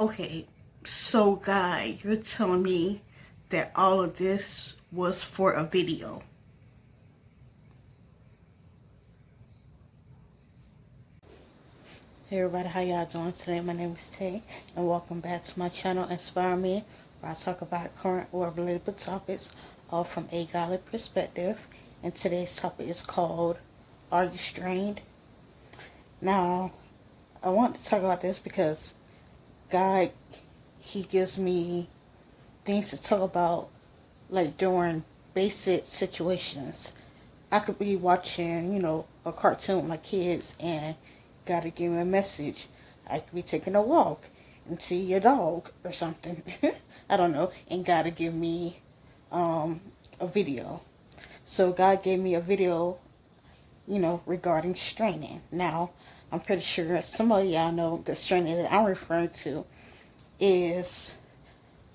Okay, so guy, you're telling me that all of this was for a video? Hey everybody, how y'all doing today? My name is Tay, and welcome back to my channel, Inspire Me, where I talk about current or relatable topics, all from a godly perspective. And today's topic is called, Are You Strained? Now, I want to talk about this because God, He gives me things to talk about, like during basic situations. I could be watching, a cartoon with my kids and gotta give me a message. I could be taking a walk and see your dog or something. I don't know. And gotta give me a video. So God gave me a video, regarding straining. Now, I'm pretty sure some of y'all know the straining that I'm referring to is,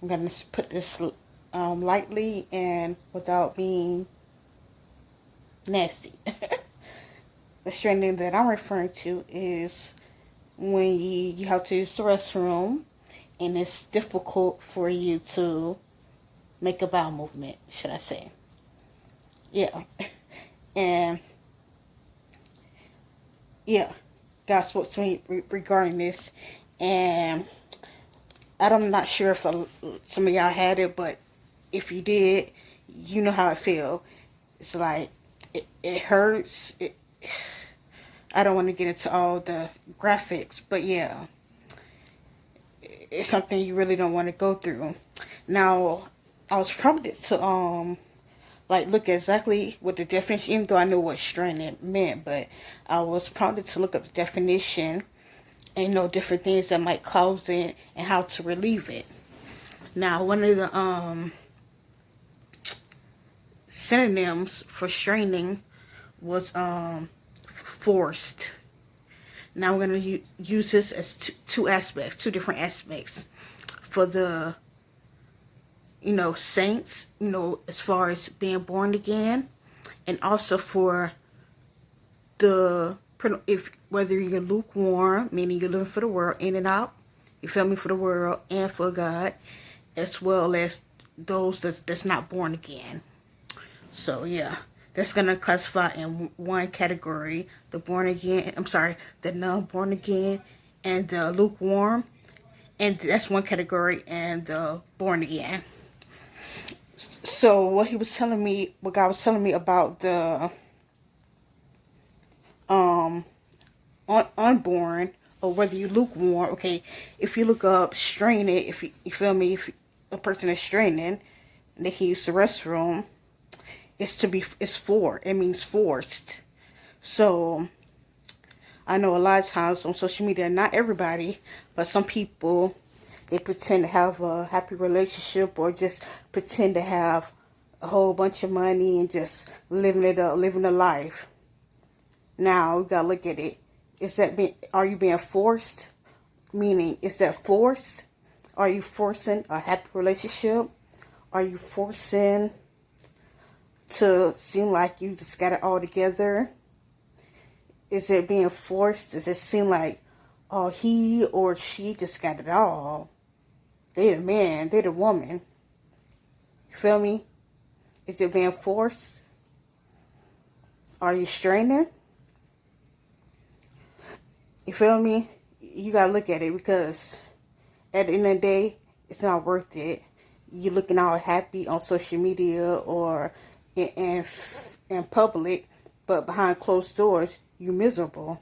I'm going to put this lightly and without being nasty. The straining that I'm referring to is when you have to use the restroom and it's difficult for you to make a bowel movement, should I say. Yeah. And yeah, God spoke to me regarding this, and I'm not sure if some of y'all had it, but if you did, you know how it feel. It's like it hurts. I don't want to get into all the graphics, but yeah, it's something you really don't want to go through. Now, I was prompted to look exactly what the definition, even though I knew what straining meant, but I was prompted to look up the definition and know different things that might cause it and how to relieve it. Now, one of the synonyms for straining was forced. Now we're going to use this as two different aspects. For the, saints, as far as being born again, and also for the, if whether you're lukewarm, meaning you're living for the world, in and out, you feel me, for the world and for God, as well as those that's not born again. So yeah, that's gonna classify in one category: the born again. The non-born again, and the lukewarm, and that's one category, and the born again. So what God was telling me about the unborn, or whether you lukewarm. Okay, if you look up straining, if you feel me, if a person is straining, and they can use the restroom, it means forced. So I know a lot of times on social media, not everybody, but some people, they pretend to have a happy relationship or just pretend to have a whole bunch of money and just living it up, living a life. Now we gotta look at it. Are you being forced? Meaning, is that forced? Are you forcing a happy relationship? Are you forcing to seem like you just got it all together? Is it being forced? Does it seem like, oh, he or she just got it all? They the man, they the woman. You feel me? Is it being forced? Are you straining? You feel me? You gotta look at it, because at the end of the day, it's not worth it. You looking all happy on social media or in public, but behind closed doors, you miserable.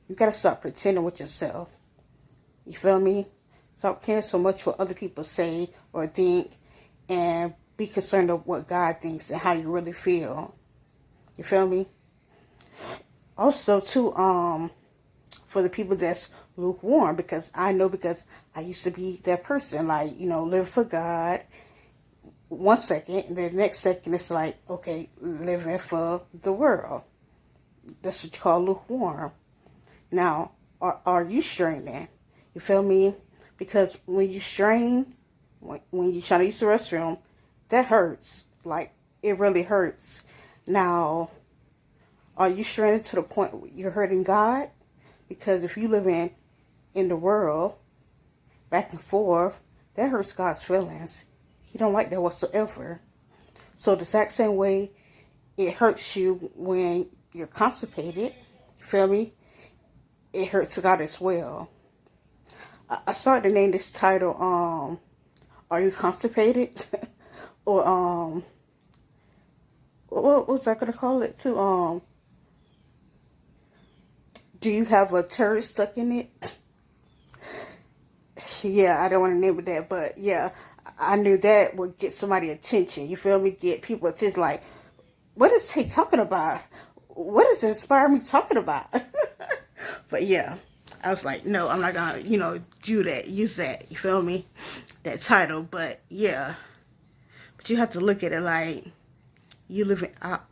You gotta stop pretending with yourself. You feel me? Stop caring so much what other people say or think, and be concerned of what God thinks and how you really feel. You feel me? Also, too, for the people that's lukewarm, because I used to be that person, live for God 1 second, and then the next second it's like, okay, living for the world. That's what you call lukewarm. Now, are you straining? You feel me? Because when you strain, when you try to use the restroom, that hurts. Like, it really hurts. Now, are you straining to the point where you're hurting God? Because if you live in the world back and forth, that hurts God's feelings. He don't like that whatsoever. So the exact same way it hurts you when you're constipated, you feel me? It hurts God as well. I started to name this title, Are You Constipated? Or, what was I going to call it too? Do you have a turd stuck in it? Yeah, I don't want to name it that, but yeah, I knew that would get somebody attention. You feel me? Get people attention. Like, what is he talking about? What is inspiring me talking about? But yeah, I was like, no, I'm not gonna, do that, use that. You feel me? That title. But yeah, but you have to look at it like you living out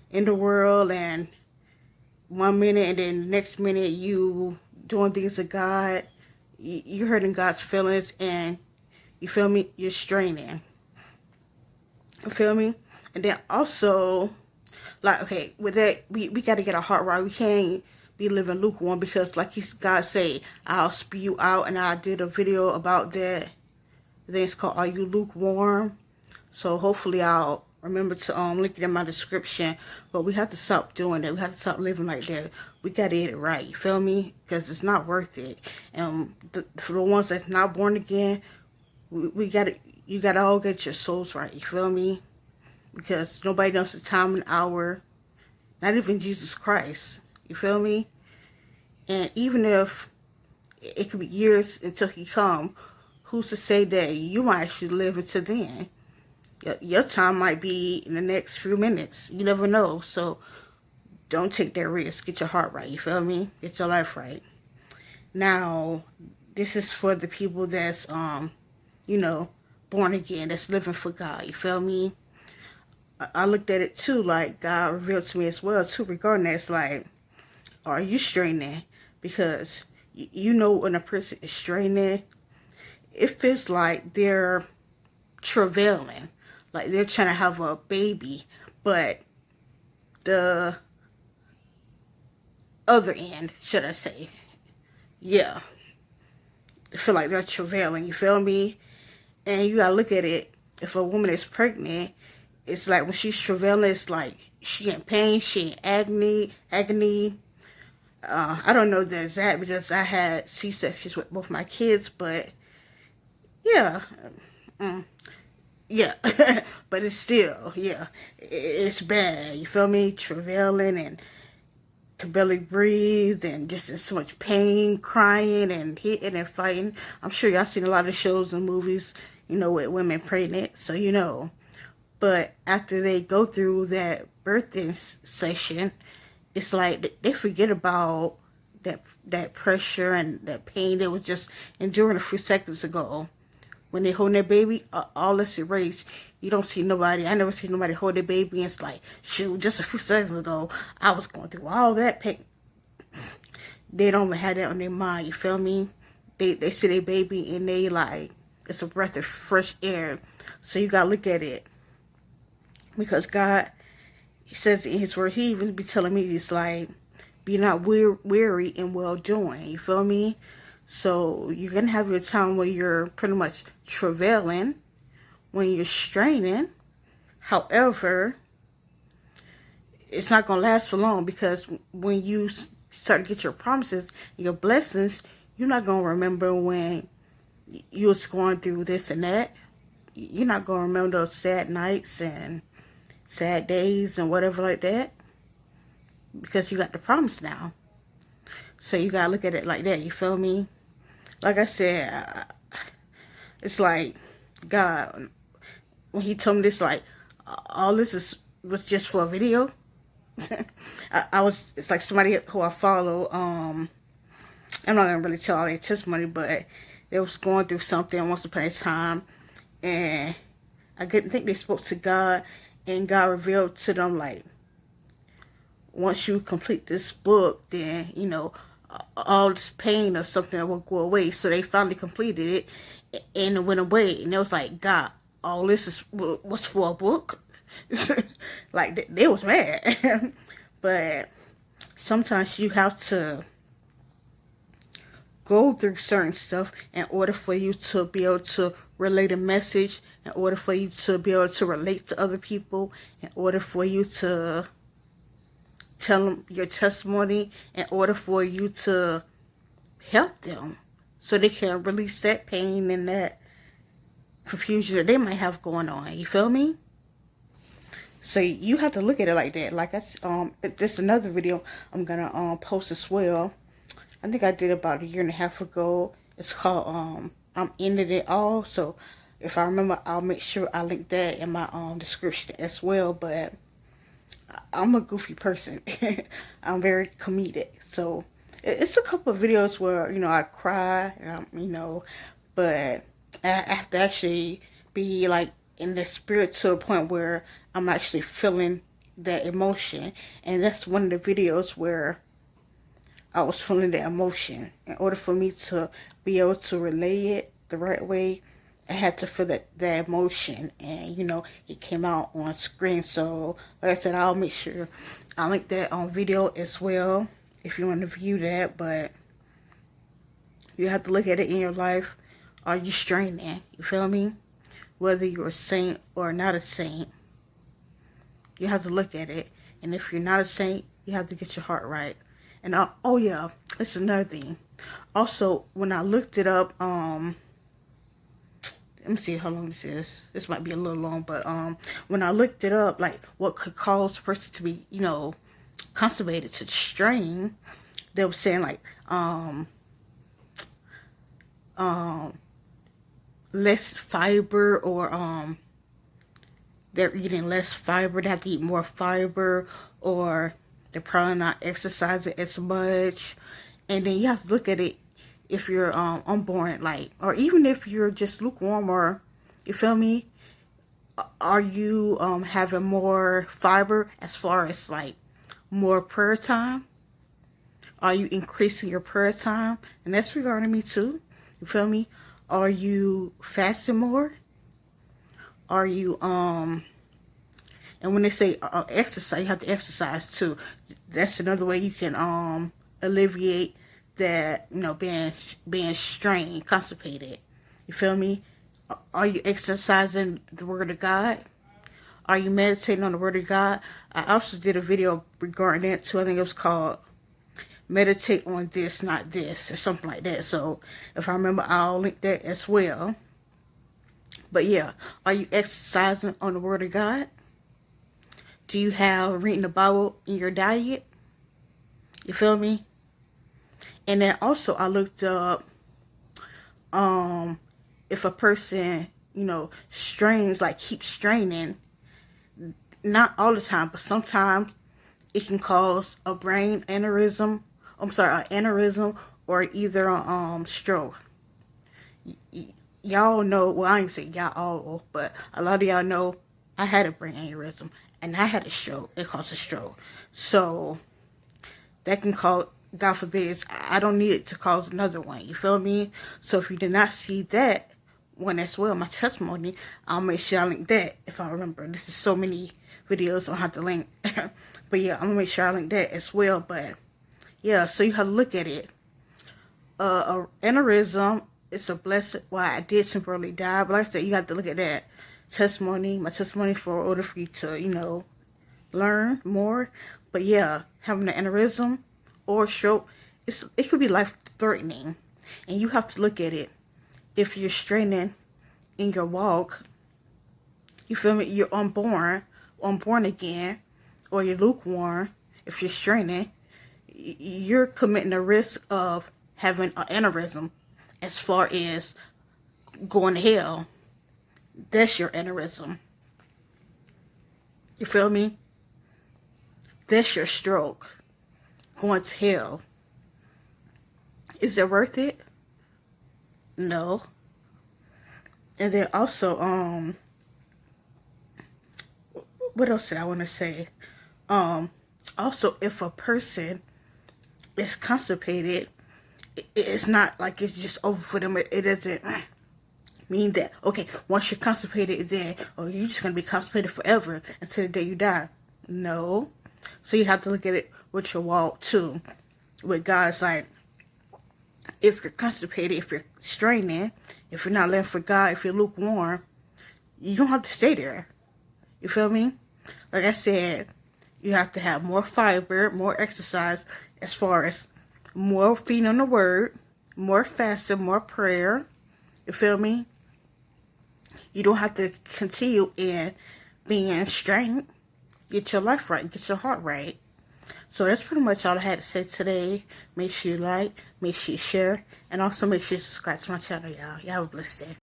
in the world, and 1 minute and then the next minute you doing things of God. You're hurting God's feelings, and you feel me? You're straining. You feel me? And then also, like, okay, with that, we got to get our heart right. We can't be living lukewarm, because like God say, I'll spew you out. And I did a video about that. Then it's called, Are You Lukewarm? So hopefully I'll remember to link it in my description. But we have to stop doing that. We have to stop living like that. We got to get it right. You feel me? Because it's not worth it. And for the ones that's not born again, we got to, you got to all get your souls right. You feel me? Because nobody knows the time and hour. Not even Jesus Christ. You feel me? And even if it could be years until he come, who's to say that you might actually live until then? Your time might be in the next few minutes. You never know. So don't take that risk. Get your heart right. You feel me? Get your life right. Now, this is for the people that's, born again, that's living for God. You feel me? I looked at it too, like God revealed to me as well too, regarding that. It's like, are you straining? Because when a person is straining, it feels like they're travailing, like they're trying to have a baby, but the other end, should I say, yeah, I feel like they're travailing. You feel me? And you gotta look at it. If a woman is pregnant, it's like when she's travailing, it's like she in pain, she in agony. I don't know the exact, because I had C-sections with both my kids, but yeah, yeah, but it's still, yeah, it's bad. You feel me? Travailing and can barely breathe, and just in so much pain, crying and hitting and fighting. I'm sure y'all seen a lot of shows and movies, with women pregnant, so. But after they go through that birthing session, it's like they forget about that pressure and that pain they was just enduring a few seconds ago. When they hold their baby, all this erased. You don't see nobody. I never see nobody hold their baby, and it's like, shoot, just a few seconds ago, I was going through all that pain. They don't even have that on their mind. You feel me? They see their baby, and they like, it's a breath of fresh air. So you gotta look at it. Because God, he says in his word, he even be telling me, it's like, be not weary in well-doing. You feel me? So you're going to have your time where you're pretty much travailing, when you're straining. However, it's not going to last for long, because when you start to get your promises, your blessings, you're not going to remember when you was going through this and that. You're not going to remember those sad nights and sad days and whatever like that, because you got the promise now. So you gotta look at it like that. You feel me? Like I said, it's like God, when he told me this, like, all this was just for a video. It's like somebody who I follow, I'm not gonna really tell all their testimony, but they was going through something once upon a time, and I didn't think they spoke to God. And God revealed to them, like, once you complete this book, then, all this pain or something will go away. So they finally completed it, and it went away. And it was like, God, all this was for a book? Like, they was mad. But sometimes you have to go through certain stuff in order for you to be able to relate a message, in order for you to be able to relate to other people, in order for you to tell them your testimony, in order for you to help them so they can release that pain and that confusion that they might have going on. You feel me? So you have to look at it like that. Like just another video I'm gonna post as well. I think I did about 1.5 years ago. It's called I'm Ending It All. So if I remember, I'll make sure I link that in my description as well. But I'm a goofy person. I'm very comedic. So it's a couple of videos where, you know, I cry, you know, but I have to actually be like in the spirit to a point where I'm actually feeling that emotion. And that's one of the videos where I was feeling the emotion. In order for me to be able to relay it the right way, I had to feel that emotion, and you know, it came out on screen. So like I said, I'll make sure I link that on video as well if you want to view that. But you have to look at it in your life. Are you straining? You feel me? Whether you're a saint or not a saint, you have to look at it. And if you're not a saint, you have to get your heart right. And oh yeah, it's another thing. Also, when I looked it up, let me see how long this is. This might be a little long, but when I looked it up, like what could cause a person to be, you know, constipated, to strain, they were saying like less fiber, or they're eating less fiber. They have to eat more fiber, or they're probably not exercising as much. And then you have to look at it if you're unborn, like, or even if you're just lukewarm, or you feel me? Are you having more fiber as far as like more prayer time? Are you increasing your prayer time? And that's regarding me too. You feel me? Are you fasting more? Are you and when they say exercise, you have to exercise too. That's another way you can alleviate that, you know, being strained, constipated. You feel me? Are you exercising the Word of God? Are you meditating on the Word of God? I also did a video regarding that too. I think it was called Meditate on This, Not This, or something like that. So if I remember, I'll link that as well. But yeah, are you exercising on the Word of God? Do you have reading the Bible in your diet? You feel me? And then also I looked up if a person, you know, strains, like keeps straining, not all the time, but sometimes it can cause a brain aneurysm. I'm sorry, an aneurysm, or either a stroke. Y'all know, well, I ain't say y'all all, but a lot of y'all know I had a brain aneurysm and I had a stroke. It caused a stroke. So that can cause, God forbid, I don't need it to cause another one. You feel me? So if you did not see that one as well, my testimony, I'll make sure I link that if I remember. This is so many videos, I'll have to link. But yeah, I'm gonna make sure I link that as well. But yeah, so you have to look at it. A aneurysm, it's a blessing. Well, I did temporarily die, but like I said, you have to look at that testimony, my testimony, for order for you to, you know, learn more. But yeah, having an aneurysm or stroke, it could be life-threatening, and you have to look at it. If you're straining in your walk, you feel me? You're unborn again, or you're lukewarm. If you're straining, you're committing a risk of having an aneurysm. As far as going to hell, that's your aneurysm. You feel me? That's your stroke. Going to hell. Is it worth it? No. And then also, what else did I want to say? Also, if a person is constipated, it's not like it's just over for them. It doesn't mean that, okay, once you're constipated, then, or you're just going to be constipated forever until the day you die. No. So you have to look at it with your walk too. With God's like, if you're constipated, if you're straining, if you're not living for God, if you're lukewarm, you don't have to stay there. You feel me? Like I said, you have to have more fiber, more exercise, as far as more feeding on the word, more fasting, more prayer. You feel me? You don't have to continue in being strained. Get your life right. Get your heart right. So that's pretty much all I had to say today. Make sure you like, make sure you share, and also make sure you subscribe to my channel, y'all. Y'all have a blessed day.